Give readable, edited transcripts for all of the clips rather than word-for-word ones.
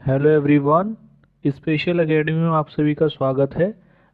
Hello everyone. Special academy में आप सभी का स्वागत है।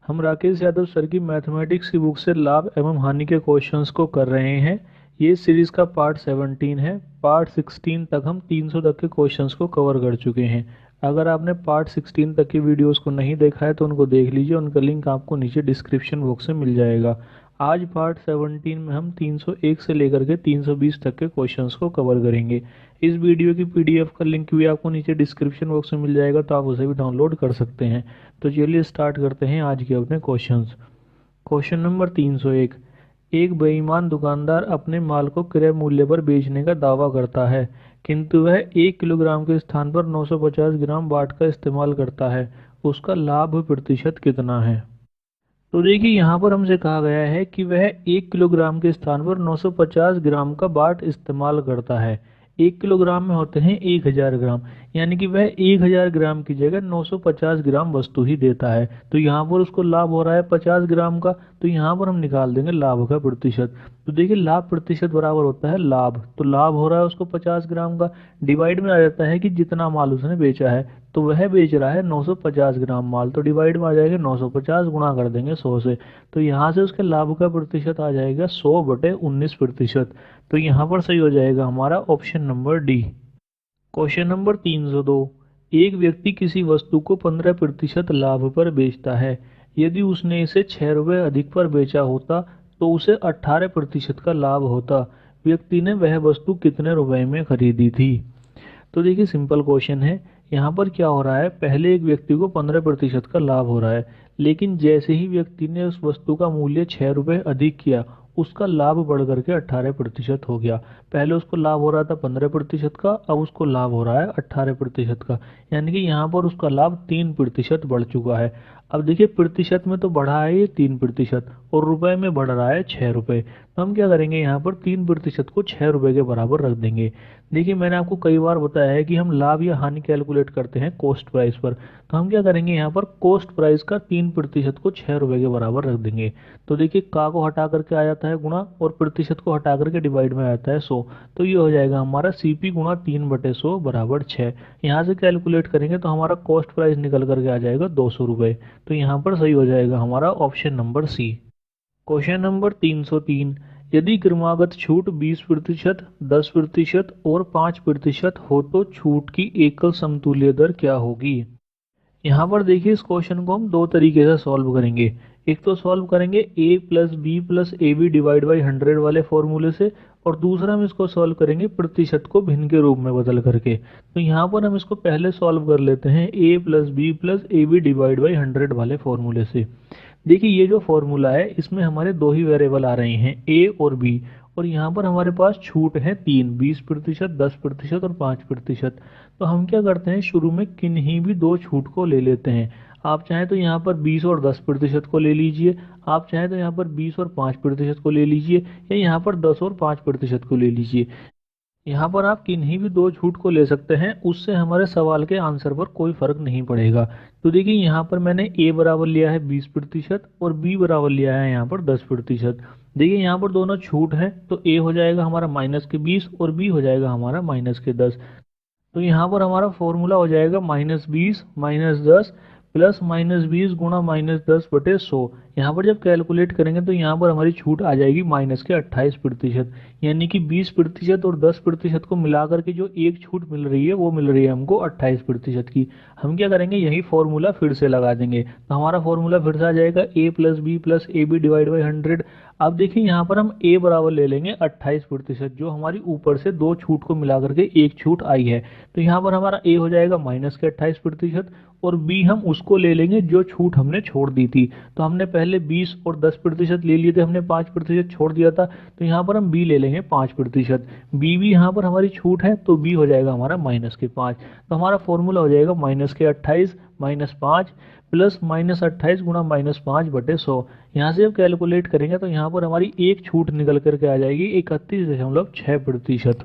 हम राकेश यादव सर की मैथमेटिक्स की बुक से लाभ एवं हानि के क्वेश्चंस को कर रहे हैं। ये सीरीज का पार्ट 17 है। पार्ट 16 तक हम 300 तक के क्वेश्चंस को कवर कर चुके हैं। अगर आपने पार्ट 16 तक की वीडियोस को नहीं देखा है तो उनको देख लीजिए, उनका लिंक आपको नीचे डिस्क्रिप्शन बॉक्स में मिल जाएगा। आज पार्ट 17 में हम 301 से लेकर के 320 तक के क्वेश्चंस को कवर करेंगे। इस वीडियो की पीडीएफ का लिंक भी आपको नीचे डिस्क्रिप्शन बॉक्स में मिल जाएगा, तो आप उसे भी डाउनलोड कर सकते हैं। तो चलिए स्टार्ट करते हैं आज के अपने क्वेश्चंस। Question number 301। एक बेईमान दुकानदार अपने माल को क्रय मूल्य पर बेचने का दावा करता है, किंतु वह 1 किलोग्राम के स्थान पर 950 ग्राम बाट का इस्तेमाल करता है। उसका लाभ प्रतिशत कितना है? तो देखिए, यहाँ पर हमसे कहा गया है कि वह 1 किलोग्राम के स्थान पर 950 ग्राम का बाट इस्तेमाल करता है। 1 किलोग्राम में होते हैं 1000 ग्राम, यानी कि वह 1000 ग्राम की जगह 950 ग्राम वस्तु ही देता है। तो यहाँ पर उसको लाभ हो रहा है 50 ग्राम का, तो यहाँ पर हम निकाल देंगे लाभ का प्रतिशत। तो देखिए, लाभ प्रतिशत बराबर होता है लाभ, तो लाभ हो रहा है उसको 50 ग्राम का। डिवाइड में आ जाता है कि जितना माल उसने बेचा है, तो वह बेच रहा है 950 ग्राम माल, तो डिवाइड में आ जाएगा 950, गुणा कर देंगे 100 से। तो यहाँ से उसके लाभ का प्रतिशत आ जाएगा 100/19%। तो यहाँ पर सही हो जाएगा हमारा option number D. Question number 302। एक व्यक्ति किसी वस्तु को 15% लाभ पर बेचता है। यदि उसने इसे 6 रुपये अधिक पर बेचा होता तो उसे 18% का लाभ होता। व्यक्ति ने वह वस्तु कितने रुपए में खरीदी थी? तो देखिए, सिंपल क्वेश्चन है। यहाँ पर क्या हो रहा है, पहले एक व्यक्ति को 15% का लाभ हो रहा है, लेकिन जैसे ही व्यक्ति ने उस वस्तु का मूल्य 6 रुपये अधिक किया, उसका लाभ बढ़ करके 18% हो गया। पहले उसको लाभ हो रहा था 15% का, अब उसको लाभ हो रहा है 18% का, यानी कि यहाँ पर उसका लाभ 3% बढ़ चुका है। अब देखिए, प्रतिशत में तो बढ़ा है ये 3%, और रुपए में बढ़ रहा है 6 रुपये। तो हम क्या करेंगे, यहाँ पर 3% को 6 रुपये के बराबर रख देंगे। देखिए, मैंने आपको कई बार बताया है कि हम लाभ या हानि कैलकुलेट करते हैं कॉस्ट प्राइस पर। तो हम क्या करेंगे, यहाँ पर कॉस्ट प्राइस का 3% को 6 रुपये के बराबर रख देंगे। तो देखिए, का को हटा करके आ जाता है गुणा, और प्रतिशत को हटा करके डिवाइड में आ जाता है 100। तो ये हो जाएगा हमारा CP गुणा 3/100 बराबर 6। यहाँ से कैलकुलेट करेंगे तो हमारा कॉस्ट प्राइस निकल करके आ जाएगा 200 रुपये। तो यहाँ पर सही हो जाएगा हमारा option number C. Question number 303। यदि क्रमागत छूट 20%, 10% और 5% हो तो छूट की एकल समतुल्य दर क्या होगी? यहाँ पर देखिए, इस क्वेश्चन को हम दो तरीके से सॉल्व करेंगे। एक तो सॉल्व करेंगे A+B+AB डिवाइड बाई 100 वाले फॉर्मूले से, और दूसरा हम इसको सॉल्व करेंगे प्रतिशत को भिन्न के रूप में बदल करके। तो यहाँ पर हम इसको पहले सॉल्व कर लेते हैं A+B+AB डिवाइड बाई 100 वाले फॉर्मूले से। देखिए, ये जो फॉर्मूला है इसमें हमारे दो ही वेरिएबल आ रहे हैं, ए और बी, और यहाँ पर हमारे पास छूट है 3, 20%, 10% और 5%। तो हम क्या करते हैं, शुरू में किन्हीं भी दो छूट को ले लेते हैं। आप चाहें तो यहाँ पर 20 और 10% को ले लीजिए, आप चाहें तो यहाँ पर 20 और 5% को ले लीजिए, या यहाँ पर 10 और 5% को ले लीजिए। यहाँ पर आप किन्हीं भी दो छूट को ले सकते हैं, उससे हमारे सवाल के आंसर पर कोई फर्क नहीं पड़ेगा। तो देखिए, यहाँ पर मैंने ए बराबर लिया है 20% और बी बराबर लिया है यहाँ पर 10%। देखिए, यहाँ पर दोनों छूट है, तो ए हो जाएगा हमारा -20 और बी हो जाएगा हमारा -10। तो यहाँ पर हमारा फॉर्मूला हो जाएगा -20 -10 +-20 गुणा -10/100। यहाँ पर जब कैलकुलेट करेंगे तो यहाँ पर हमारी छूट आ जाएगी -28%, यानी कि 20% और 10% को मिलाकर के जो एक छूट मिल रही है वो मिल रही है हमको 28% की। हम क्या करेंगे, यही फॉर्मूला फिर से लगा देंगे, तो हमारा फॉर्मूला फिर से आ जाएगा A+B+AB डिवाइड बाई 100। अब देखिए, यहाँ पर हम ए बराबर ले लेंगे 28%, जो हमारी ऊपर से दो छूट को मिला करके एक छूट आई है। तो यहाँ पर हमारा ए हो जाएगा -28%, और बी हम उसको ले लेंगे जो छूट हमने छोड़ दी थी। तो हमने पहले 20 और 10% ले लिए थे, हमने 5% छोड़ दिया था, तो यहाँ पर हम बी ले लेंगे 5%। बी भी यहाँ पर हमारी छूट है, तो बी हो जाएगा हमारा -5। तो हमारा फॉर्मूला हो जाएगा -28 -5 +-28 गुणा -5/100। यहाँ से जब कैलकुलेट करेंगे तो यहाँ पर हमारी एक छूट निकल करके आ जाएगी 31.6%।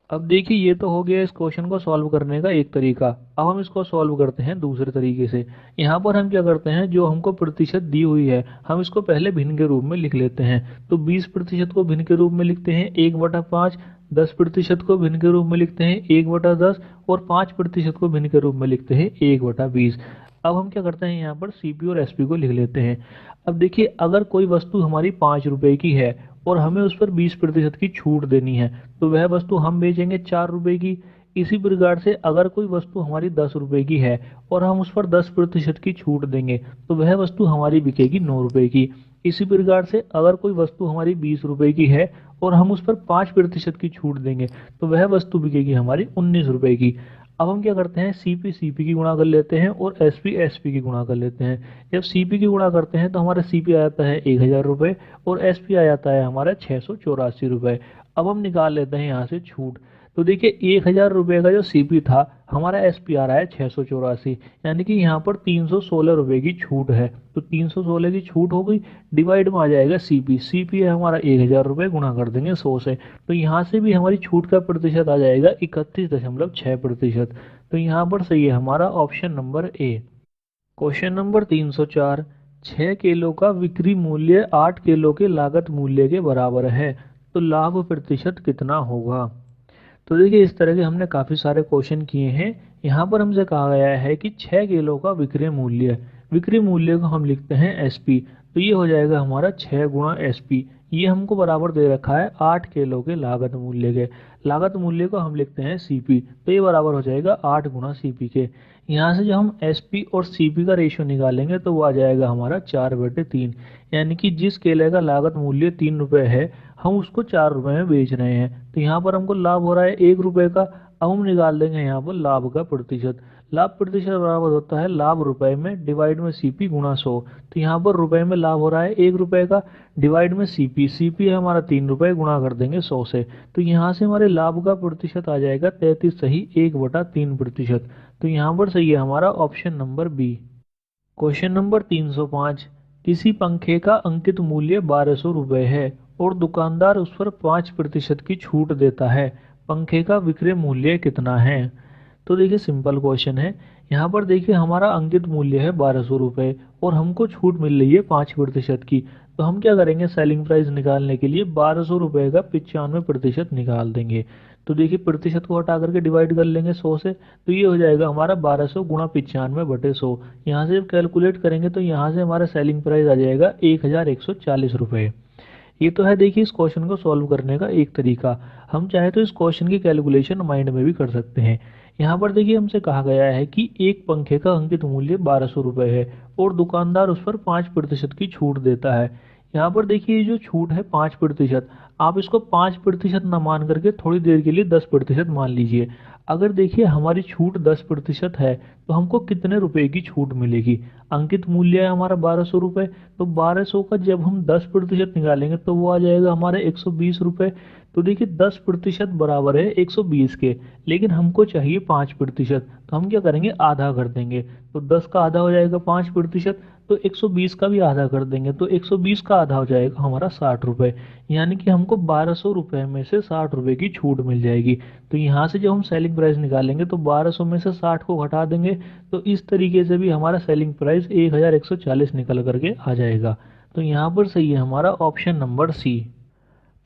अब देखिए ये तो हो गया इस क्वेश्चन को सॉल्व करने का एक तरीका। अब हम इसको सॉल्व करते हैं दूसरे तरीके से। यहाँ पर हम क्या करते हैं, जो हमको प्रतिशत दी हुई है हम इसको पहले भिन्न के रूप में लिख लेते हैं। तो 20% को भिन्न के रूप में लिखते हैं 1/5, 10% को भिन्न के रूप में लिखते हैं 1/10 और 5% को भिन्न के रूप में लिखते हैं 1/20। अब हम क्या करते हैं, यहाँ पर सीपी और एसपी को लिख लेते हैं। अब देखिए अगर कोई वस्तु हमारी 5 रुपए की है और हमें उस पर 20% की छूट देनी है तो वह वस्तु हम बेचेंगे 4 रुपए की। इसी प्रकार से अगर कोई वस्तु हमारी 10 रुपए की है और हम उस पर 10% की छूट देंगे तो वह वस्तु हमारी बिकेगी 9 रुपए की। इसी प्रकार से अगर कोई वस्तु हमारी 20 रुपए की है और हम उस पर 5% की छूट देंगे तो वह वस्तु बिकेगी हमारी 19 रुपए की। अब हम क्या करते हैं, सीपी सीपी की गुणा कर लेते हैं और एसपी एसपी की गुणा कर लेते हैं। जब सीपी की गुणा करते हैं तो हमारा सीपी आ जाता है 1000 रुपये और एसपी आ जाता है हमारा 684 रुपये। अब हम निकाल लेते हैं यहाँ से छूट। तो देखिए 1000 रुपये का जो सीपी था हमारा एसपी आ रहा है 684, यानी कि यहाँ पर 316 रुपये की छूट है। तो 316 की छूट हो गई, डिवाइड में आ जाएगा सीपी। सीपी है हमारा 1000 रुपये, गुणा कर देंगे 100 से। तो यहाँ से भी हमारी छूट का प्रतिशत आ जाएगा 31.6%। तो यहाँ पर सही है हमारा option number A. Question number 304, 6 kilo का विक्रय मूल्य 8 किलो के लागत मूल्य के बराबर है, तो लाभ प्रतिशत कितना होगा। तो देखिए इस तरह के हमने काफ़ी सारे क्वेश्चन किए हैं। यहाँ पर हमसे कहा गया है कि 6 किलो का विक्रय मूल्य को हम लिखते हैं एसपी। तो ये हो जाएगा हमारा 6 गुणा एसपी। ये हमको बराबर दे रखा है 8 किलो के लागत मूल्य के। लागत मूल्य को हम लिखते हैं सीपी, तो ये बराबर हो जाएगा 8 गुणा सीपी के। यहाँ से जब हम एसपी और सीपी का रेशियो निकालेंगे तो वो आ जाएगा हमारा 4/3, यानी कि जिस केले का लागत मूल्य 3 रुपये है हम उसको 4 रुपये में बेच रहे हैं। तो यहाँ पर हमको लाभ हो रहा है 1 रुपये का। अब हम निकाल देंगे यहाँ पर लाभ का प्रतिशत। लाभ प्रतिशत बराबर होता है लाभ रुपए में डिवाइड में सीपी गुणा 100। तो यहाँ पर रुपए में लाभ हो रहा है 1 रुपये का, डिवाइड में सीपी। सीपी है हमारा 3 रुपये, गुणा कर देंगे 100 से। तो यहाँ से हमारे लाभ का प्रतिशत आ जाएगा 33 सही 1/3%। तो यहाँ पर सही है हमारा option number B. Question number 305, किसी पंखे का अंकित मूल्य 1200 रुपये है और दुकानदार उस पर 5% की छूट देता है, पंखे का विक्रय मूल्य कितना है। तो देखिए सिंपल क्वेश्चन है। यहाँ पर देखिए हमारा अंकित मूल्य है 1200 रुपये और हमको छूट मिल रही है 5% की। तो हम क्या करेंगे, सेलिंग प्राइस निकालने के लिए 1200 रुपये का 95% निकाल देंगे। तो देखिए प्रतिशत को हटा करके डिवाइड कर लेंगे 100 से। तो ये हो जाएगा हमारा 1200 गुणा 95/100। यहाँ से जब कैलकुलेट करेंगे तो यहाँ से हमारा सेलिंग प्राइस आ जाएगा 1140 रुपये। ये तो है देखिए इस क्वेश्चन को सॉल्व करने का एक तरीका। हम चाहे तो इस क्वेश्चन की कैलकुलेशन माइंड में भी कर सकते हैं। यहाँ पर देखिए हमसे कहा गया है कि एक पंखे का अंकित मूल्य 1200 रुपये है और दुकानदार उस पर 5% की छूट देता है। यहाँ पर देखिए जो छूट है 5%, आप इसको 5% ना मान करके थोड़ी देर के लिए 10% मान लीजिए। अगर देखिए हमारी छूट 10% है तो हमको कितने रुपए की छूट मिलेगी। अंकित मूल्य है हमारा 1200 रुपये, तो 1200 का जब हम 10% निकालेंगे तो वो आ जाएगा हमारे 120 रुपये। तो देखिए 10% बराबर है 120 के, लेकिन हमको चाहिए 5%। तो हम क्या करेंगे, आधा कर देंगे। तो 10 का आधा हो जाएगा 5%, तो 120 का भी आधा कर देंगे। तो 120 का आधा हो जाएगा हमारा 60 रुपये, यानी कि हमको 1200 रुपये में से 60 रुपये की छूट मिल जाएगी। तो यहाँ से जब हम सेलिंग प्राइस निकालेंगे तो 1200 में से 60 को घटा देंगे। तो इस तरीके से भी हमारा सेलिंग प्राइस 1140 निकल करके आ जाएगा। तो यहाँ पर सही है हमारा option number C.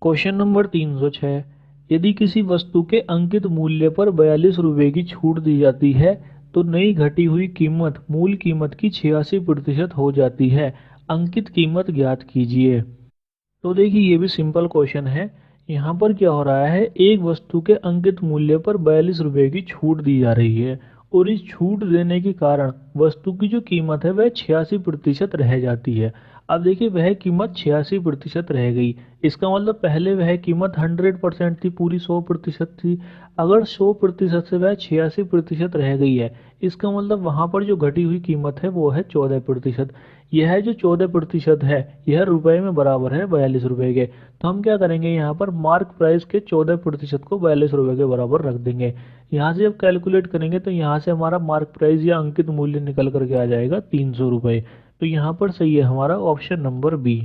Question number 306, यदि किसी वस्तु के अंकित मूल्य पर 42 रुपये की छूट दी जाती है तो नई घटी हुई कीमत मूल कीमत की 86% हो जाती है, अंकित कीमत ज्ञात कीजिए। तो देखिए ये भी सिंपल क्वेश्चन है। यहाँ पर क्या हो रहा है, एक वस्तु के अंकित मूल्य पर 42 रुपये की छूट दी जा रही है और इस छूट देने के कारण वस्तु की जो कीमत है वह 86% रह जाती है। अब देखिए वह कीमत 86% रह गई, इसका मतलब पहले वह कीमत 100% थी, पूरी 100% थी। अगर 100% से वह 86% रह गई है, इसका मतलब वहाँ पर जो घटी हुई कीमत है वो है 14%। यह जो 14% है यह रुपए में बराबर है 42 रुपये के। तो हम क्या करेंगे, यहाँ पर मार्क प्राइस के 14% को 42 रुपये के बराबर रख देंगे। यहाँ से जब कैलकुलेट करेंगे तो यहाँ से हमारा मार्क प्राइस या अंकित मूल्य निकल करके आ जाएगा 300 रुपये। तो यहाँ पर सही है हमारा option number B.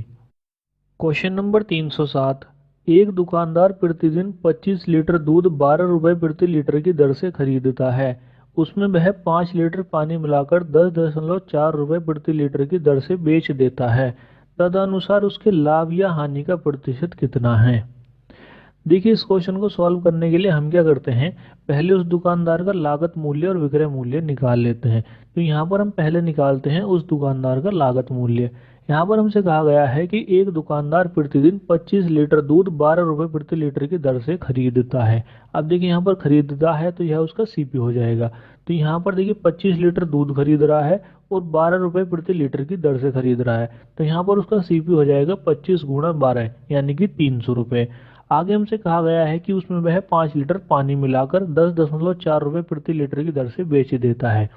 Question number 307, एक दुकानदार प्रतिदिन 25 लीटर दूध 12 रुपए प्रति लीटर की दर से खरीदता है। उसमें वह 5 लीटर पानी मिलाकर 10.4 रुपए प्रति लीटर की दर से बेच देता है। तदनुसार उसके लाभ या हानि का प्रतिशत कितना है? देखिए, इस क्वेश्चन को सॉल्व करने के लिए हम क्या करते हैं, पहले उस दुकानदार का लागत मूल्य और विक्रय मूल्य निकाल लेते हैं। तो यहाँ पर हम पहले निकालते हैं उस दुकानदार का लागत मूल्य। यहाँ पर हमसे कहा गया है कि एक दुकानदार प्रतिदिन 25 लीटर दूध 12 रुपए प्रति लीटर की दर से खरीदता है। अब देखिए, यहाँ पर खरीदता है तो यह उसका सीपी हो जाएगा। तो यहाँ पर देखिए 25 लीटर दूध खरीद रहा है और 12 रुपए प्रति लीटर की दर से खरीद रहा है। तो यहाँ पर उसका सीपी हो जाएगा 25 गुणा 12 यानी कि 300 रुपये। आगे हमसे कहा गया है कि उसमें वह 5 लीटर पानी मिलाकर 10.4 रुपए प्रति लीटर की दर से बेच देता है।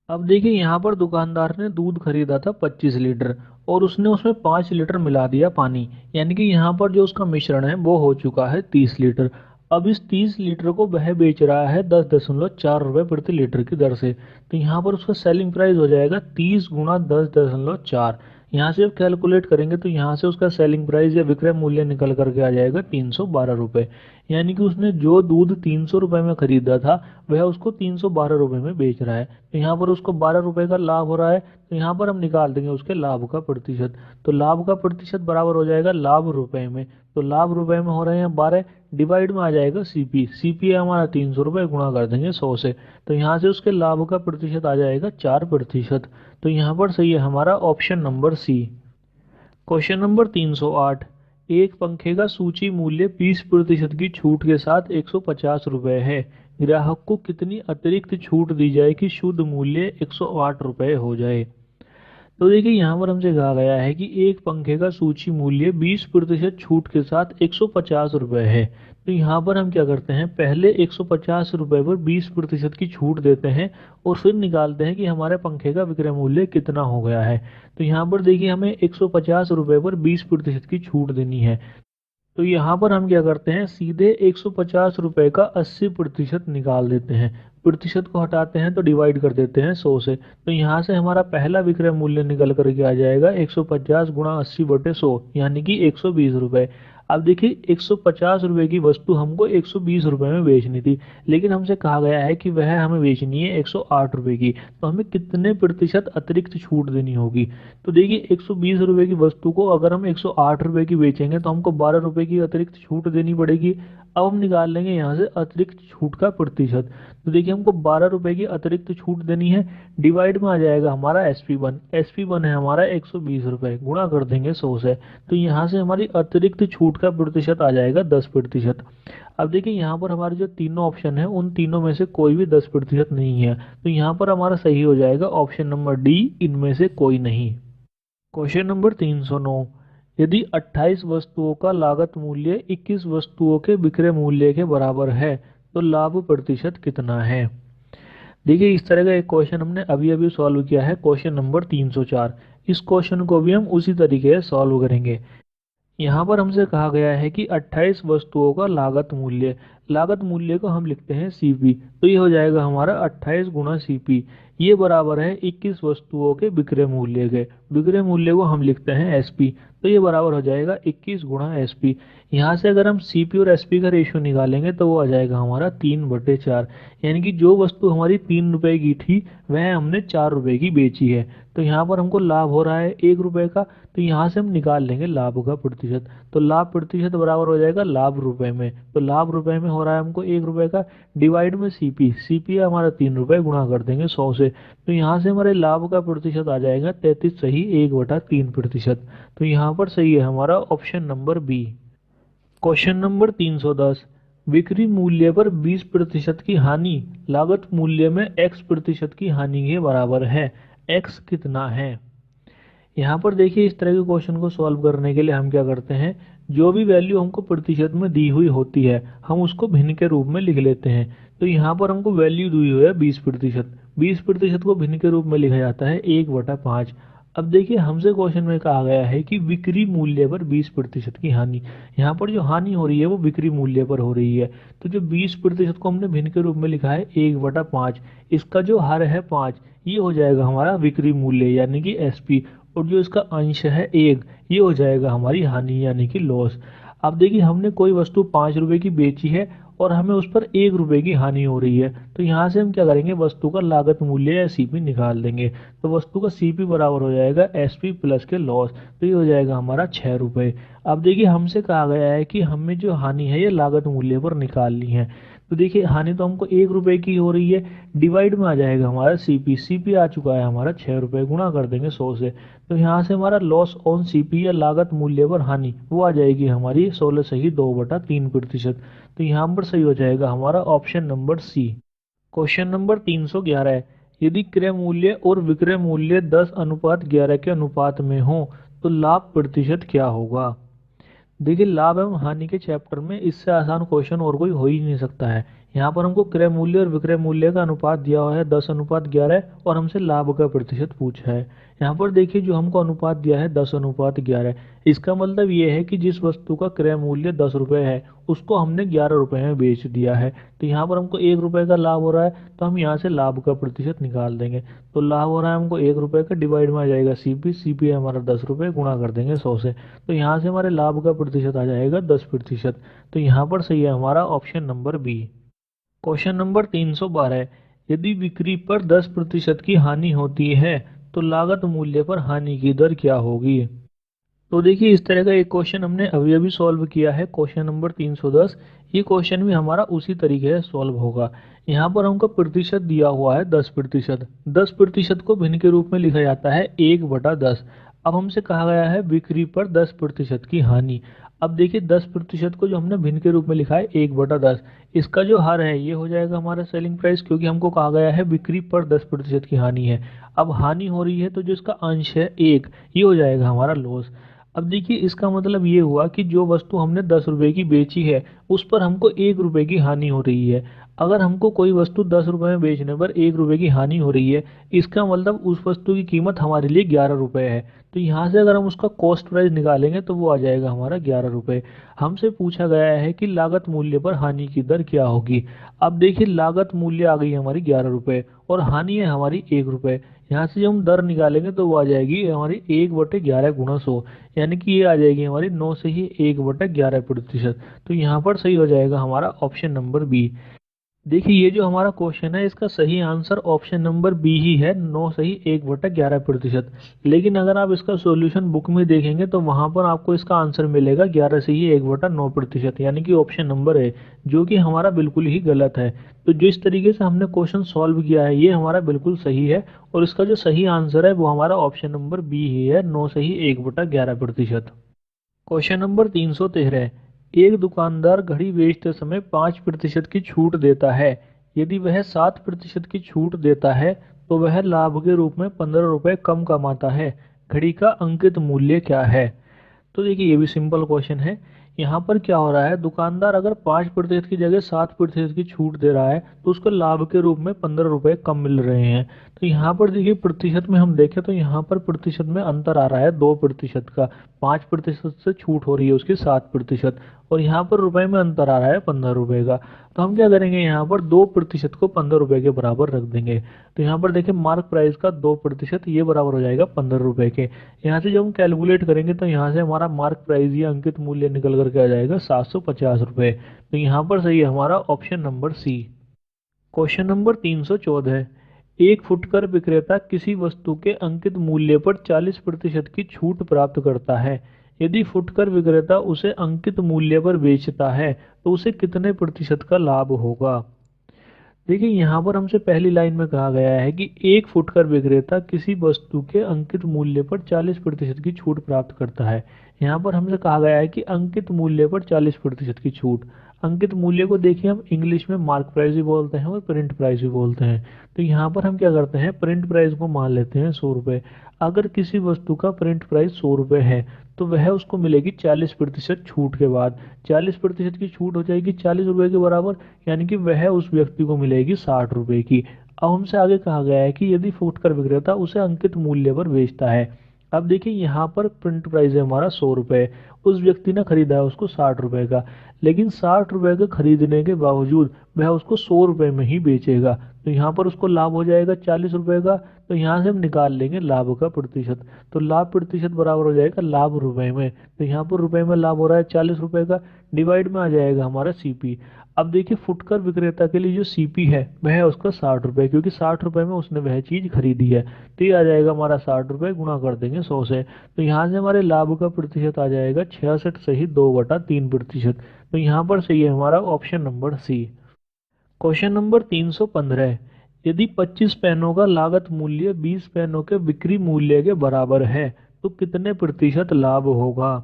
अब देखिए, यहाँ पर दुकानदार ने दूध खरीदा था 25 लीटर और उसने उसमें 5 लीटर मिला दिया पानी, यानी कि यहाँ पर जो उसका मिश्रण है वो हो चुका है 30 लीटर। अब इस 30 लीटर को वह बेच रहा है 10.4 रुपए प्रति लीटर की दर से। तो यहाँ पर उसका सेलिंग प्राइस हो जाएगा 30 गुणा 10.4। यहाँ से आप कैलकुलेट करेंगे तो यहाँ से उसका सेलिंग प्राइस या विक्रय मूल्य निकल करके आ जाएगा 312 रुपये। यानी कि उसने जो दूध 300 रुपये में खरीदा था वह उसको 312 रुपये में बेच रहा है। तो यहाँ पर उसको 12 रुपये का लाभ हो रहा है। तो यहाँ पर हम निकाल देंगे उसके लाभ का प्रतिशत। तो लाभ का प्रतिशत बराबर हो जाएगा लाभ रुपए में। तो लाभ रुपए में हो रहे हैं 12, डिवाइड में आ जाएगा सीपी। सीपी है हमारा 300 रुपये, गुणा कर देंगे 100 से। तो यहाँ से उसके लाभ का प्रतिशत आ जाएगा 4%। तो यहाँ पर सही है हमारा option number C. Question number 308। एक पंखे का सूची मूल्य 20% की छूट के साथ 150 रुपये है। ग्राहक को कितनी अतिरिक्त छूट दी जाए कि शुद्ध मूल्य 108 रुपये हो जाए? तो देखिए, यहाँ पर हमसे कहा गया है कि एक पंखे का सूची मूल्य 20% छूट के साथ 150 रुपये है। तो यहाँ पर हम क्या करते हैं, पहले 150 रुपये पर 20% की छूट देते हैं और फिर निकालते हैं कि हमारे पंखे का विक्रय मूल्य कितना हो गया है। तो यहाँ पर देखिए, हमें 150 रुपये पर 20% की छूट देनी है। तो यहाँ पर हम क्या करते हैं, सीधे 150 रुपये का 80% निकाल देते हैं। प्रतिशत को हटाते हैं तो डिवाइड कर देते हैं 100 से। तो यहाँ से हमारा पहला विक्रय मूल्य निकल करके आ जाएगा 150 गुणा 80/100 यानी कि 120 रुपये। अब देखिए, 150 रुपये की वस्तु हमको 120 रुपये में बेचनी थी, लेकिन हमसे कहा गया है कि वह हमें बेचनी है 108 रुपये की। तो हमें कितने प्रतिशत अतिरिक्त छूट देनी होगी? तो देखिए, 120 रुपये की वस्तु को अगर हम 108 रुपये की बेचेंगे तो हमको 12 रुपये की अतिरिक्त छूट देनी पड़ेगी। अब हम निकाल लेंगे यहाँ से अतिरिक्त छूट का प्रतिशत। तो देखिए, हमको 12 रुपये की अतिरिक्त छूट देनी है, डिवाइड में आ जाएगा हमारा SP1। SP1 है हमारा 120 रुपये, गुणा कर देंगे 100 से। तो यहाँ से हमारी अतिरिक्त छूट का प्रतिशत आ जाएगा 10%। अब देखिए, यहाँ पर हमारे जो तीनों ऑप्शन है उन तीनों में से कोई भी 10% नहीं है। तो यहाँ पर हमारा सही हो जाएगा ऑप्शन नंबर डी, इनमें से कोई नहीं। Question number 309। यदि 28 वस्तुओं का लागत मूल्य 21 वस्तुओं के विक्रय मूल्य के बराबर है तो लाभ प्रतिशत कितना है? देखिए, इस तरह का एक क्वेश्चन हमने अभी अभी सॉल्व किया है, क्वेश्चन नंबर 304। इस क्वेश्चन को भी हम उसी तरीके से सॉल्व करेंगे। यहाँ पर हमसे कहा गया है कि 28 वस्तुओं का लागत मूल्य को हम लिखते हैं सीपी। तो ये हो जाएगा हमारा 28 गुणा सीपी, ये बराबर है 21 वस्तुओं के विक्रय मूल्य के। विक्रय मूल्य को हम लिखते हैं एसपी। तो ये बराबर हो जाएगा 21 गुणा एसपी। यहाँ से अगर हम सीपी और एसपी का रेशियो निकालेंगे तो वो आ जाएगा हमारा 3/4। यानी कि जो वस्तु हमारी 3 रुपए की थी वह हमने 4 रुपए की बेची है। तो यहाँ पर हमको लाभ हो रहा है 1 रुपए का। तो यहाँ से हम निकाल लेंगे लाभ का प्रतिशत। तो लाभ प्रतिशत बराबर हो जाएगा लाभ रुपए में। तो लाभ रुपए में हो रहा है हमको 1 रुपए का, डिवाइड में सीपी। सीपी है हमारा 3 रुपए, गुणा कर देंगे 100 से। तो यहाँ से हमारे लाभ का प्रतिशत आ जाएगा 33 सही 1/3%। तो यहाँ पर सही है हमारा option number B. Question number 310। बिक्री मूल्य पर 20% की हानि लागत मूल्य में x% की हानि के बराबर है। x कितना है? यहाँ पर देखिए, इस तरह के क्वेश्चन को सॉल्व करने के लिए हम क्या करते हैं, जो भी वैल्यू हमको प्रतिशत में दी हुई होती है हम उसको भिन्न के रूप में लिख लेते हैं। तो यहाँ पर हमको वैल्यू दी हुई है 20%। 20% को भिन्न के रूप में लिखा जाता है 1/5। अब देखिए, हमसे क्वेश्चन में कहा गया है कि बिक्री मूल्य पर 20% की हानि। यहाँ पर जो हानि हो रही है वो बिक्री मूल्य पर हो रही है। तो जो 20% को हमने भिन्न के रूप में लिखा है 1/5, इसका जो हर है 5, ये हो जाएगा हमारा बिक्री मूल्य यानी कि एसपी। और जो इसका अंश है 1, ये हो जाएगा हमारी हानि यानी कि लॉस। अब देखिए हमने कोई वस्तु 5 रुपए की बेची है और हमें उस पर 1 रुपए की हानि हो रही है, तो यहाँ से हम क्या करेंगे, वस्तु का लागत मूल्य या सीपी निकाल देंगे। तो वस्तु का सीपी बराबर हो जाएगा एसपी प्लस के लॉस, तो ये हो जाएगा हमारा 6 रुपए। अब देखिए हमसे कहा गया है कि हमें जो हानि है ये लागत मूल्य पर निकालनी है। तो देखिए हानि तो हमको 1 रुपए की हो रही है, डिवाइड में आ जाएगा हमारा सीपी। सीपी आ चुका है हमारा 6 रुपए, गुणा कर देंगे 100 से। तो यहाँ से हमारा लॉस ऑन सीपी या लागत मूल्य पर हानि वो आ जाएगी हमारी 16 सही 2/3%। तो यहाँ पर सही हो जाएगा हमारा option number C. Question number 311 है, यदि क्रय मूल्य और विक्रय मूल्य 10:11 के अनुपात में हो तो लाभ प्रतिशत क्या होगा। देखिए लाभ एवं हानि के चैप्टर में इससे आसान क्वेश्चन और कोई हो ही नहीं सकता है। यहाँ पर हमको क्रय मूल्य और विक्रय मूल्य का अनुपात दिया हुआ है 10:11 और हमसे लाभ का प्रतिशत पूछा है। यहाँ पर देखिए जो हमको अनुपात दिया है 10:11, इसका मतलब ये है कि जिस वस्तु का क्रय मूल्य 10 रुपये है उसको हमने 11 रुपये में बेच दिया है। तो यहाँ पर हमको 1 रुपये का लाभ हो रहा है, तो हम यहाँ से लाभ का प्रतिशत निकाल देंगे। तो लाभ हो रहा है हमको 1 रुपये का, डिवाइड में आ जाएगा सीपी। सीपी है हमारा 10 रुपये, गुणा कर देंगे 100 से। तो यहाँ से हमारे लाभ का प्रतिशत आ जाएगा 10%। तो यहाँ पर सही है हमारा option number B. Question number 312 है, यदि बिक्री पर 10% की हानि होती है तो लागत मूल्य पर हानि की दर क्या होगी। तो देखिए इस तरह का एक क्वेश्चन हमने अभी अभी सॉल्व किया है, क्वेश्चन नंबर 310। ये क्वेश्चन भी हमारा उसी तरीके से सॉल्व होगा। यहाँ पर हमको प्रतिशत दिया हुआ है 10%। 10% को भिन्न के रूप में लिखा जाता है 1/10। अब हमसे कहा गया है बिक्री पर 10% की हानि। अब देखिए 10% को जो हमने भिन्न के रूप में लिखा है 1/10, इसका जो हर है ये हो जाएगा हमारा सेलिंग प्राइस, क्योंकि हमको कहा गया है बिक्री पर 10% की हानि है। अब हानि हो रही है तो जो इसका अंश है 1, ये हो जाएगा हमारा लॉस। अब देखिए इसका मतलब ये हुआ कि जो वस्तु हमने 10 रुपए की बेची है उस पर हमको 1 रुपए की हानि हो रही है। अगर हमको कोई वस्तु 10 रुपए में बेचने पर 1 रुपए की हानि हो रही है, इसका मतलब उस वस्तु की कीमत हमारे लिए 11 रुपए है। तो यहाँ से अगर हम उसका कॉस्ट प्राइस निकालेंगे तो वो आ जाएगा हमारा 11 रुपए। हमसे पूछा गया है कि लागत मूल्य पर हानि की दर क्या होगी। अब देखिए लागत मूल्य आ गई हमारी 11 रुपए और हानि है हमारी 1 रुपए। यहाँ से जब हम दर निकालेंगे तो वो आ जाएगी हमारी 1/11 गुणा 100, यानी कि ये आ जाएगी हमारी 9 से ही 1/11%। तो यहाँ पर सही हो जाएगा हमारा ऑप्शन नंबर बी। देखिए ये जो हमारा क्वेश्चन है इसका सही आंसर ऑप्शन नंबर बी ही है, 9 सही 1/11%। लेकिन अगर आप इसका सॉल्यूशन बुक में देखेंगे तो वहां पर आपको इसका आंसर मिलेगा 11 से ही 1/9%, यानी कि ऑप्शन नंबर है, जो कि हमारा बिल्कुल ही गलत है। तो जिस तरीके से हमने क्वेश्चन सॉल्व किया है ये हमारा बिल्कुल सही है, और इसका जो सही आंसर है वो हमारा ऑप्शन नंबर बी ही है, 9 सही 1/11%। क्वेश्चन नंबर 313, एक दुकानदार घड़ी बेचते समय 5% की छूट देता है। यदि वह 7% की छूट देता है तो वह लाभ के रूप में 15 रुपये कम कमाता है। घड़ी का अंकित मूल्य क्या है। तो देखिए ये भी सिंपल क्वेश्चन है। यहाँ पर क्या हो रहा है, दुकानदार अगर 5% की जगह 7% की छूट दे रहा है तो उसको लाभ के रूप में 15 रुपये कम मिल रहे हैं। तो यहाँ पर देखिए प्रतिशत में हम देखें तो यहाँ पर प्रतिशत में अंतर आ रहा है 2% का। 5% से छूट हो रही है उसकी 7%, और यहाँ पर रुपए में अंतर आ रहा है 15 रुपये का। तो हम क्या करेंगे, यहाँ पर 2% को 15 रुपये के बराबर रख देंगे। तो यहाँ पर देखिए मार्क प्राइस का 2% ये बराबर हो जाएगा 15 रुपये के। यहाँ से जब हम कैलकुलेट करेंगे तो यहाँ से हमारा मार्क प्राइस या अंकित मूल्य निकल करके आ जाएगा 750 रुपये। तो यहाँ पर सही है हमारा option number C. Question number 314, एक फुटकर विक्रेता किसी वस्तु के अंकित मूल्य पर 40% की छूट प्राप्त करता है। यदि फुटकर विक्रेता उसे अंकित मूल्य पर बेचता है तो उसे कितने प्रतिशत का लाभ होगा। देखिए यहाँ पर हमसे पहली लाइन में कहा गया है कि एक फुटकर विक्रेता किसी वस्तु के अंकित मूल्य पर 40% की छूट प्राप्त करता है। यहाँ पर हमसे कहा गया है कि अंकित मूल्य पर 40% की छूट। अंकित मूल्य को देखिए हम इंग्लिश में मार्क प्राइस भी बोलते हैं और प्रिंट प्राइस भी बोलते हैं। तो यहाँ पर हम क्या करते हैं, प्रिंट प्राइस को मान लेते हैं 100 रुपये। अगर किसी वस्तु का प्रिंट प्राइस 100 रुपये है तो वह उसको मिलेगी 40% छूट के बाद। 40% की छूट हो जाएगी 40 रुपये के बराबर, यानी कि वह उस व्यक्ति को मिलेगी 60 रुपये की। अब हमसे आगे कहा गया है कि यदि फुटकर विक्रेता उसे अंकित मूल्य पर बेचता है। अब देखिए यहाँ पर प्रिंट प्राइस है हमारा 100 रुपये, उस व्यक्ति ने खरीदा है उसको 60 रुपए का, लेकिन 60 रुपए के खरीदने के बावजूद वह उसको 100 रुपए में ही बेचेगा, तो यहाँ पर उसको लाभ हो जाएगा 40 रुपए का। तो यहाँ से हम निकाल लेंगे लाभ का प्रतिशत, तो लाभ प्रतिशत बराबर हो जाएगा लाभ रुपए में, तो यहाँ पर रुपए में लाभ हो रहा है 40 रुपए का, डिवाइड में आ जाएगा हमारा सीपी। अब देखिए फुटकर विक्रेता के लिए जो सीपी है वह है उसका 60 रुपए, क्योंकि 60 रुपए में उसने वह चीज खरीदी है, तो ये आ जाएगा हमारा 60 रुपए गुणा कर देंगे 100 से, तो यहाँ से हमारे लाभ का प्रतिशत आ जाएगा 66 सही 2/3%। तो यहाँ पर सही है हमारा option number C. Question number 315, यदि 25 पेनों का लागत मूल्य 20 पेनों के बिक्री मूल्य के बराबर है तो कितने प्रतिशत लाभ होगा।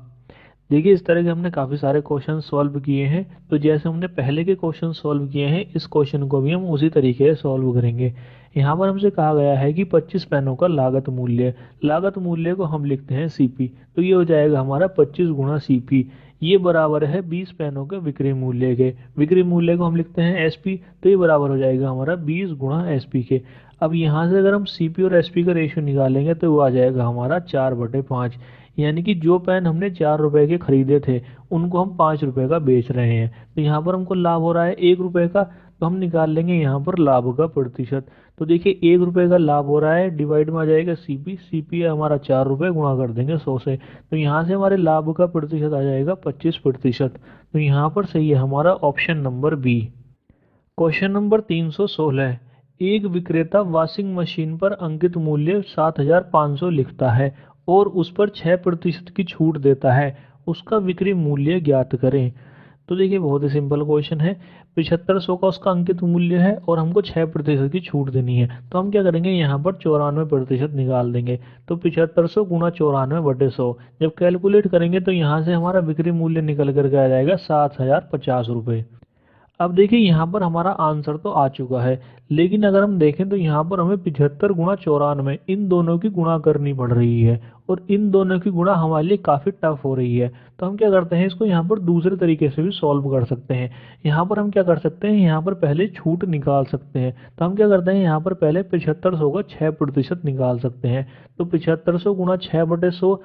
देखिए इस तरह के हमने काफ़ी सारे क्वेश्चन सॉल्व किए हैं, तो जैसे हमने पहले के क्वेश्चन सॉल्व किए हैं इस क्वेश्चन को भी हम उसी तरीके से सॉल्व करेंगे। यहाँ पर हमसे कहा गया है कि 25 पेनों का लागत मूल्य को हम लिखते हैं सीपी, तो ये हो जाएगा हमारा 25 गुणा सीपी, ये बराबर है 20 पेनों के विक्री मूल्य को हम लिखते हैं एसपी, तो ये बराबर हो जाएगा हमारा 20 गुणा एसपी के। अब यहाँ से अगर हम सीपी और एसपी का रेशियो निकालेंगे तो वो आ जाएगा हमारा 4/5, यानी कि जो पेन हमने 4 रुपए के खरीदे थे उनको हम 5 रुपए का बेच रहे हैं, तो यहाँ पर हमको लाभ हो रहा है 1 रुपए का, तो हम निकाल लेंगे यहाँ पर लाभ का प्रतिशत। तो देखिए 1 रुपए का लाभ हो रहा है, डिवाइड में आ जाएगा सीपी, सीपी है हमारा 4 रुपए, गुणा कर देंगे 100 से, तो यहाँ से हमारे लाभ का प्रतिशत आ जाएगा 25%। तो यहाँ पर सही है हमारा option number B. Question number 316, एक विक्रेता वॉशिंग मशीन पर अंकित मूल्य 7500 लिखता है और उस पर 6% की छूट देता है, उसका बिक्री मूल्य ज्ञात करें। तो देखिए बहुत ही सिंपल क्वेश्चन है, 7500 का उसका अंकित मूल्य है और हमको 6% की छूट देनी है, तो हम क्या करेंगे यहाँ पर 94% निकाल देंगे, तो 7500 गुणा 94/100 जब कैलकुलेट करेंगे तो यहाँ से हमारा बिक्री मूल्य निकल करके आ जाएगा 7050 रुपये। अब देखिए यहाँ पर हमारा आंसर तो आ चुका है, लेकिन अगर हम देखें तो यहाँ पर हमें 75 गुणा 94 इन दोनों की गुणा करनी पड़ रही है, और इन दोनों की गुणा हमारे लिए काफ़ी टफ हो रही है, तो हम क्या करते हैं इसको यहाँ पर दूसरे तरीके से भी सॉल्व कर सकते हैं। यहाँ पर हम क्या कर सकते हैं, यहाँ पर पहले छूट निकाल सकते हैं, तो हम क्या करते हैं यहाँ पर पहले 7500 का 6% निकाल सकते हैं, तो 7500 गुणा 6/100,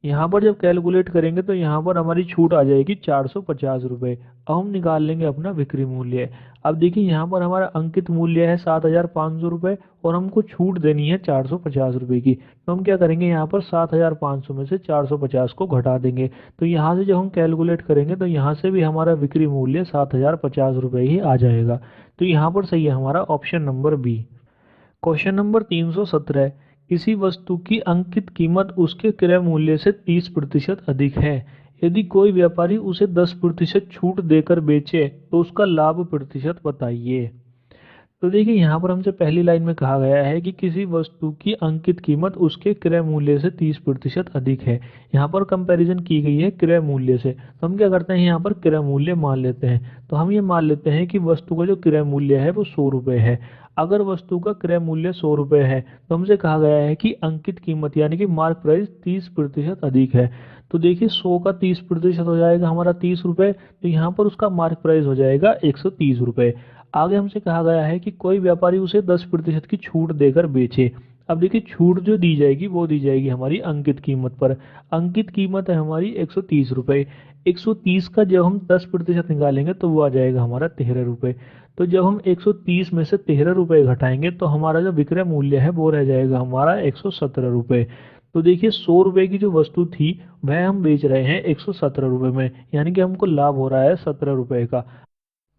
यहाँ पर जब कैलकुलेट करेंगे तो यहाँ पर हमारी छूट आ जाएगी 450 रुपये। अब हम निकाल लेंगे अपना बिक्री मूल्य। अब देखिए यहाँ पर हमारा अंकित मूल्य है 7500 रुपये और हमको छूट देनी है 450 रुपये की, तो हम क्या करेंगे यहाँ पर 7500 में से 450 को घटा देंगे, तो यहाँ से जब हम कैलकुलेट करेंगे तो यहाँ से भी हमारा बिक्री मूल्य 7050 रुपये ही आ जाएगा, तो यहाँ पर सही है हमारा option number B. Question number 317, किसी वस्तु की अंकित कीमत उसके क्रय मूल्य से 30% अधिक है, यदि कोई व्यापारी उसे 10% छूट देकर बेचे तो उसका लाभ प्रतिशत बताइए। तो देखिए यहाँ पर हमसे पहली लाइन में कहा गया है कि किसी वस्तु की अंकित कीमत उसके क्रय मूल्य से 30% अधिक है, यहाँ पर कंपैरिजन की गई है क्रय मूल्य से, तो हम क्या करते हैं यहाँ पर क्रय मूल्य मान लेते हैं, तो हम ये मान लेते हैं कि वस्तु का जो क्रय मूल्य है वो 100 रुपये है। अगर वस्तु का क्रय मूल्य 100 रुपये है तो हमसे कहा गया है कि अंकित कीमत यानी कि मार्क प्राइस 30% अधिक है, तो देखिए 100 का 30% हो जाएगा हमारा 30 रुपये, तो यहाँ पर उसका मार्क प्राइस हो जाएगा 130 रुपये। आगे हमसे कहा गया है कि कोई व्यापारी उसे 10% की छूट देकर बेचे। अब देखिए छूट जो दी जाएगी वो दी जाएगी हमारी अंकित कीमत पर, अंकित कीमत है हमारी 130 रुपये, 130 का जब हम 10% निकालेंगे तो वो आ जाएगा हमारा 13 रुपये, तो जब हम 130 में से 13 रुपये घटाएंगे तो हमारा जो विक्रय मूल्य है वो रह जाएगा हमारा 117 रुपये। तो देखिए 100 रुपये की जो वस्तु थी वह हम बेच रहे हैं 117 रुपये में, यानी कि हमको लाभ हो रहा है 17 रुपये का।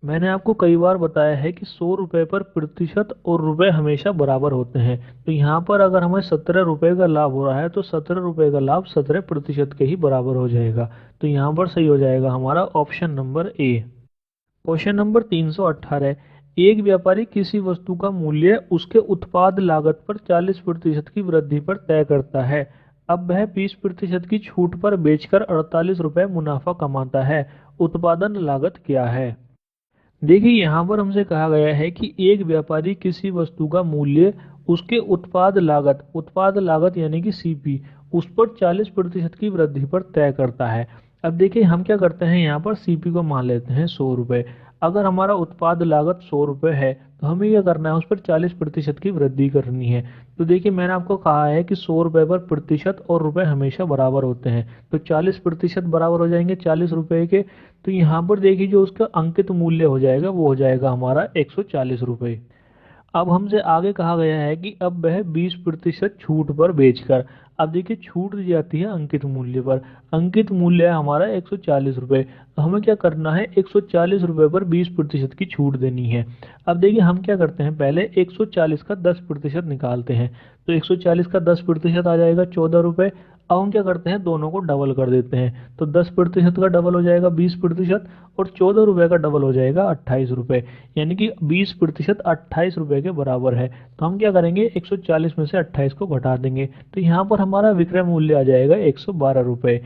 मैंने आपको कई बार बताया है कि 100 रुपये पर प्रतिशत और रुपए हमेशा बराबर होते हैं, तो यहाँ पर अगर हमें 17 रुपये का लाभ हो रहा है तो 17 रुपये का लाभ 17% के ही बराबर हो जाएगा, तो यहाँ पर सही हो जाएगा हमारा option number A. Question number 318, एक व्यापारी किसी वस्तु का मूल्य उसके उत्पाद लागत पर 40% की वृद्धि पर तय करता है, अब वह 20% की छूट पर बेचकर 48 रुपये मुनाफा कमाता है, उत्पादन लागत क्या है। देखिए यहाँ पर हमसे कहा गया है कि एक व्यापारी किसी वस्तु का मूल्य उसके उत्पाद लागत यानी कि सीपी उस पर 40% की वृद्धि पर तय करता है। अब देखिए हम क्या करते हैं यहाँ पर सीपी को मान लेते हैं 100 रुपये। अगर हमारा उत्पाद लागत 100 रुपये है तो हमें क्या करना है, उस पर 40% की वृद्धि करनी है। तो देखिए मैंने आपको कहा है कि 100 रुपये पर प्रतिशत और रुपए हमेशा बराबर होते हैं, तो 40% बराबर हो जाएंगे 40 रुपये के। तो यहाँ पर देखिए जो उसका अंकित मूल्य हो जाएगा वो हो जाएगा हमारा 140 रुपये। अब हमसे आगे कहा गया है कि अब वह 20% छूट पर बेचकर, अब देखिए छूट दी जाती है अंकित मूल्य पर, अंकित मूल्य है हमारा 140 रुपये। तो हमें क्या करना है, 140 रुपये पर 20% की छूट देनी है। अब देखिए हम क्या करते हैं, पहले 140 का 10% निकालते हैं, तो 140 का 10% आ जाएगा 14 रुपये। अब हम क्या करते हैं, दोनों को डबल कर देते हैं, तो 10% का डबल हो जाएगा 20%, और 14 रुपये का डबल हो जाएगा 28 रुपये। यानी कि 20% 28 रुपये के बराबर है। तो हम क्या करेंगे, 140 में से 28 को घटा देंगे, तो यहाँ पर हमारा विक्रय मूल्य आ जाएगा 112 रुपये।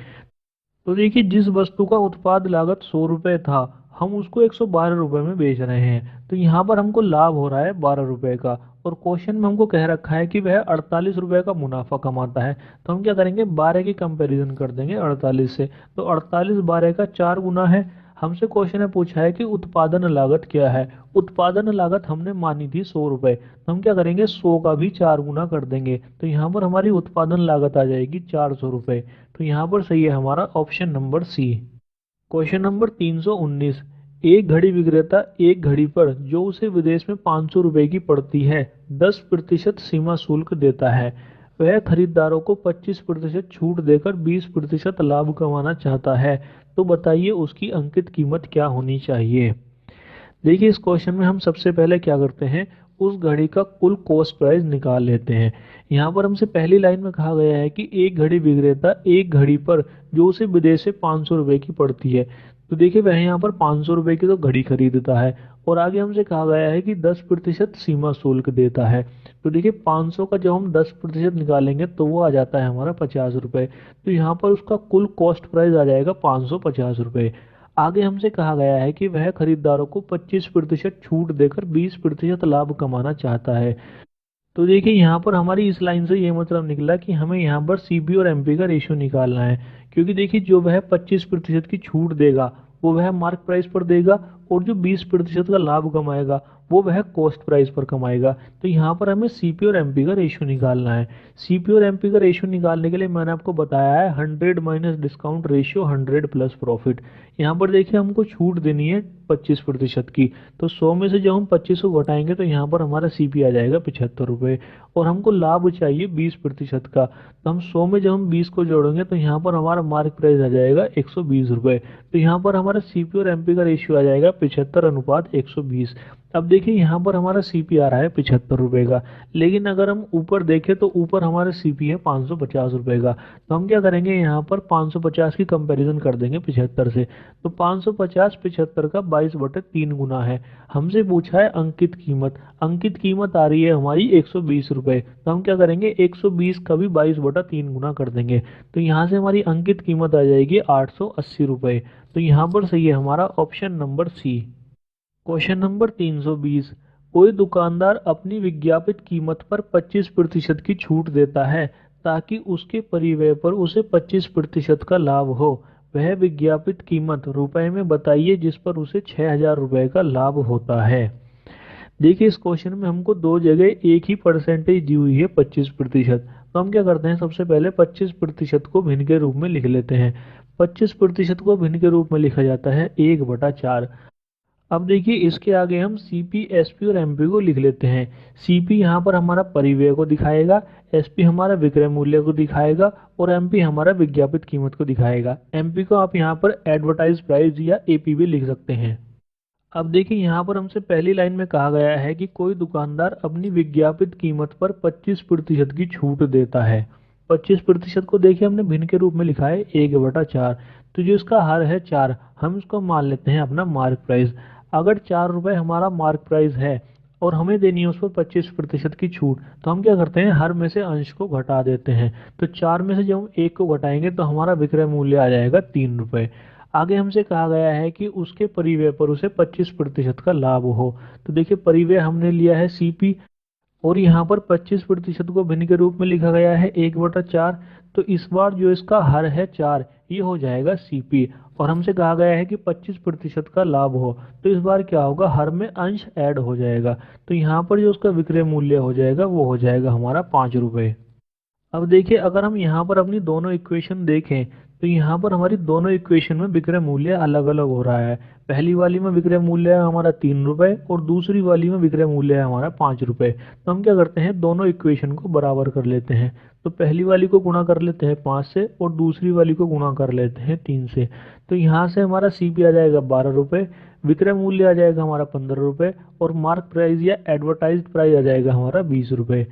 तो देखिए जिस वस्तु का उत्पाद लागत 100 रुपये था, हम उसको 112 रुपये में बेच रहे हैं, तो यहाँ पर हमको लाभ हो रहा है 12 रुपये का। और क्वेश्चन में हमको कह रखा है कि वह 48 रुपये का मुनाफा कमाता है। तो हम क्या करेंगे, 12 की कंपैरिजन कर देंगे 48 से, तो 48 12 का 4 गुना है। हमसे क्वेश्चन में पूछा है कि उत्पादन लागत क्या है। उत्पादन लागत हमने मानी थी 100 रुपये, तो हम क्या करेंगे, 100 का भी 4 गुना कर देंगे, तो यहाँ पर हमारी उत्पादन लागत आ जाएगी 400 रुपये। तो यहाँ पर सही है हमारा option number C. Question number 319। एक घड़ी विक्रेता एक घड़ी पर जो उसे विदेश में 500 रुपये की पड़ती है 10% सीमा शुल्क देता है, वह खरीदारों को 25% छूट देकर 20% लाभ कमाना चाहता है, तो बताइए उसकी अंकित कीमत क्या होनी चाहिए। देखिए इस क्वेश्चन में हम सबसे पहले क्या करते हैं, उस घड़ी का कुल कॉस्ट प्राइस निकाल लेते हैं। यहाँ पर हमसे पहली लाइन में कहा गया है कि एक घड़ी विक्रेता एक घड़ी पर जो उसे विदेश से 500 रुपये की पड़ती है, तो देखिए वह यहाँ पर 500 रुपये की तो घड़ी खरीदता है, और आगे हमसे कहा गया है कि 10% सीमा शुल्क देता है। तो देखिए 500 का जब हम 10% निकालेंगे तो वो आ जाता है हमारा 50 रुपये। तो यहाँ पर उसका कुल कॉस्ट प्राइस आ जाएगा 550 रुपये। आगे हमसे कहा गया है कि वह खरीदारों को 25% छूट देकर 20% लाभ कमाना चाहता है। तो देखिए यहाँ पर हमारी इस लाइन से ये मतलब निकला कि हमें यहाँ पर सीपी और एमपी का रेशियो निकालना है, क्योंकि देखिए जो वह 25% की छूट देगा वो वह मार्क प्राइस पर देगा, और जो 20% का लाभ कमाएगा वो वह कॉस्ट प्राइस पर कमाएगा। तो यहाँ पर हमें सीपी और एमपी का रेशियो निकालना है। सीपी और एमपी का रेशियो निकालने के लिए मैंने आपको बताया है 100 minus discount ratio 100 plus profit. यहाँ पर देखिए हमको छूट देनी है 25% की, तो 100 में से जब हम 25 को घटाएंगे तो यहाँ पर हमारा सीपी आ जाएगा 75 रुपये, और हमको लाभ चाहिए 20% का, तो हम 100 में जब हम 20 को जोड़ेंगे तो यहाँ पर हमारा मार्क प्राइस आ जाएगा 120 रुपये। तो यहाँ पर हमारा सीपी और एमपी का रेशियो आ जाएगा 75:120। अब देखिए यहाँ पर हमारा सीपी आ रहा है 75 रुपये का, लेकिन अगर हम ऊपर देखें तो ऊपर हमारा सीपी है 550 रुपये का। तो हम क्या करेंगे, यहाँ पर 550 की कंपैरिजन कर देंगे 75 से, तो 550 75 का 22/3 गुना है। हमसे पूछा है अंकित कीमत, अंकित कीमत आ रही है हमारी 120 रुपये, तो हम क्या करेंगे 120 का भी 22/3 गुना कर देंगे, तो यहाँ से हमारी अंकित कीमत आ जाएगी 880 रुपये। तो यहाँ पर सही है हमारा option number C. Question number 320। कोई दुकानदार अपनी विज्ञापित कीमत पर 25% की छूट देता है ताकि उसके परिव्यय पर उसे 25% का लाभ हो, वह विज्ञापित कीमत रुपए में बताइए जिस पर उसे 6,000 रुपये का लाभ होता है। देखिए इस क्वेश्चन में हमको दो जगह एक ही परसेंटेज दी हुई है 25%, तो हम क्या करते हैं, सबसे पहले 25% को भिन्न के रूप में लिख लेते हैं। 25% को भिन्न के रूप में लिखा जाता है 1/4। अब देखिए इसके आगे हम सीपी, एसपी और एमपी को लिख लेते हैं। सीपी यहाँ पर हमारा परिव्यय को दिखाएगा, एसपी हमारा विक्रय मूल्य को दिखाएगा, और एमपी हमारा विज्ञापित कीमत को दिखाएगा। एमपी को आप यहाँ पर एडवर्टाइज प्राइस या एपी भी लिख सकते हैं। अब देखिए यहाँ पर हमसे पहली लाइन में कहा गया है कि कोई दुकानदार अपनी विज्ञापित कीमत पर 25% की छूट देता है। 25% को देखिए हमने भिन्न के रूप में लिखा है 1/4, तो जो इसका हर है 4, हम इसको मान लेते हैं अपना मार्क प्राइस। अगर 4 रुपये हमारा मार्क प्राइस है और हमें देनी है उस पर 25% की छूट, तो हम क्या करते हैं, हर में से अंश को घटा देते हैं, तो 4 में से जब हम 1 को घटाएंगे तो हमारा विक्रय मूल्य आ जाएगा 3 रुपये। आगे हमसे कहा गया है कि उसके परिव्यय पर उसे 25% का लाभ हो, तो देखिए परिव्यय हमने लिया है सीपी, और यहाँ पर 25% को भिन्न के रूप में लिखा गया है 1/4। तो इस बार जो इसका हर है 4, ये हो जाएगा सीपी। और हमसे कहा गया है कि 25% का लाभ हो, तो इस बार क्या होगा, हर में अंश ऐड हो जाएगा। तो यहाँ पर जो उसका विक्रय मूल्य हो जाएगा वो हो जाएगा हमारा 5 रुपये। अब देखिए, अगर हम यहाँ पर अपनी दोनों इक्वेशन देखें तो यहाँ पर हमारी दोनों इक्वेशन में विक्रय मूल्य अलग अलग हो रहा है। पहली वाली में विक्रय मूल्य है हमारा 3 रुपये और दूसरी वाली में विक्रय मूल्य है हमारा 5 रुपये। तो हम क्या करते हैं, दोनों इक्वेशन को बराबर कर लेते हैं। तो पहली वाली को गुणा कर लेते हैं 5 से और दूसरी वाली को गुणा कर लेते हैं 3 से। तो यहाँ से हमारा सीपी आ जाएगा 12 रुपये, विक्रय मूल्य आ जाएगा हमारा 15 रुपये और मार्क प्राइस या एडवर्टाइज प्राइस आ जाएगा हमारा 20 रुपये।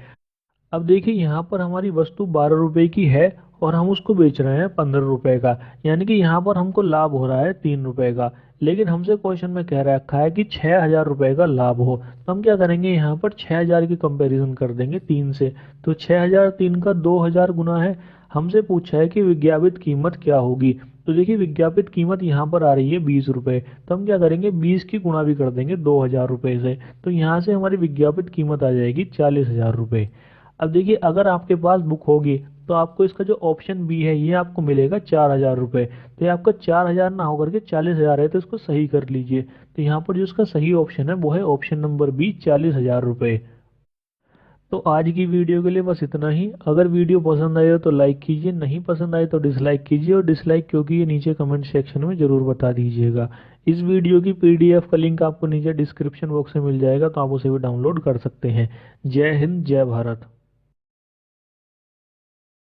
अब देखिए, यहाँ पर हमारी वस्तु 12 रुपये की है और हम उसको बेच रहे हैं 15 रुपये का, यानी कि यहाँ पर हमको लाभ हो रहा है 3 रुपये का। लेकिन हमसे क्वेश्चन में कह रखा है कि 6,000 रुपये का लाभ हो, तो हम क्या करेंगे, यहाँ पर 6,000 की कंपैरिजन कर देंगे 3 से। तो 6,000 3 का 2,000 गुना है। हमसे पूछा है कि विज्ञापित कीमत क्या होगी। तो देखिए, विज्ञापित कीमत यहाँ पर आ रही है 20 रुपये। तो हम क्या करेंगे, 20 की गुणा भी कर देंगे 2,000 रुपये से। तो यहाँ से हमारी विज्ञापित कीमत आ जाएगी 40,000 रुपये। अब देखिए, अगर आपके पास बुक होगी तो आपको इसका जो ऑप्शन बी है ये आपको मिलेगा 4,000 रुपये। तो ये आपका 4,000 ना होकर के 40,000 है, तो इसको सही कर लीजिए। तो यहाँ पर जो इसका सही ऑप्शन है वो है ऑप्शन नंबर बी, 40,000 रुपये। तो आज की वीडियो के लिए बस इतना ही। अगर वीडियो पसंद आए तो लाइक कीजिए, नहीं पसंद आए तो डिसलाइक कीजिए, और डिसलाइक क्योंकि ये नीचे कमेंट सेक्शन में ज़रूर बता दीजिएगा। इस वीडियो की पीडीएफ का लिंक आपको नीचे डिस्क्रिप्शन बॉक्स में मिल जाएगा, तो आप उसे भी डाउनलोड कर सकते हैं। जय हिंद, जय भारत।